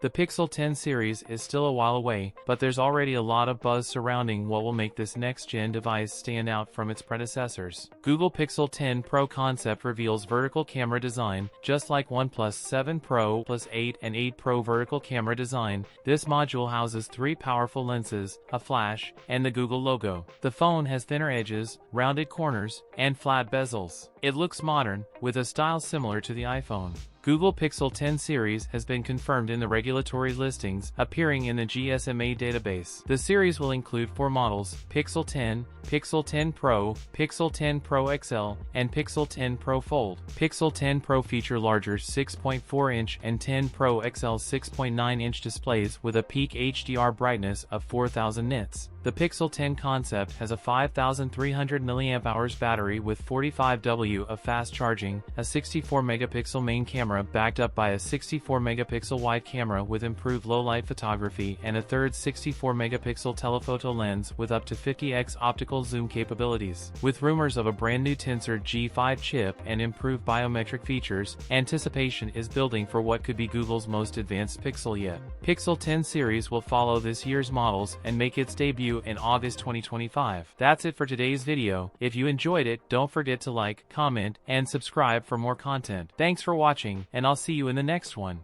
The Pixel 10 series is still a while away, but there's already a lot of buzz surrounding what will make this next-gen device stand out from its predecessors. Google Pixel 10 Pro concept reveals vertical camera design. Just like OnePlus 7 Pro plus 8 and 8 Pro vertical camera design, this module houses 3 powerful lenses, a flash, and the Google logo. The phone has thinner edges, rounded corners, and flat bezels. It looks modern, with a style similar to the iPhone. Google Pixel 10 series has been confirmed in the regulatory listings, appearing in the GSMA database. The series will include 4 models: Pixel 10, Pixel 10 Pro, Pixel 10 Pro XL, and Pixel 10 Pro Fold. Pixel 10 Pro feature larger 6.4-inch and 10 Pro XL 6.9-inch displays with a peak HDR brightness of 4000 nits. The Pixel 10 concept has a 5300 mAh battery with 45W of fast charging, a 64-megapixel main camera backed up by a 64-megapixel wide camera with improved low-light photography, and a third 64-megapixel telephoto lens with up to 50x optical zoom capabilities. With rumors of a brand new Tensor G5 chip and improved biometric features, anticipation is building for what could be Google's most advanced Pixel yet. Pixel 10 series will follow this year's models and make its debut in August 2025. That's it for today's video. If you enjoyed it, don't forget to like, comment, and subscribe for more content. Thanks for watching, and I'll see you in the next one.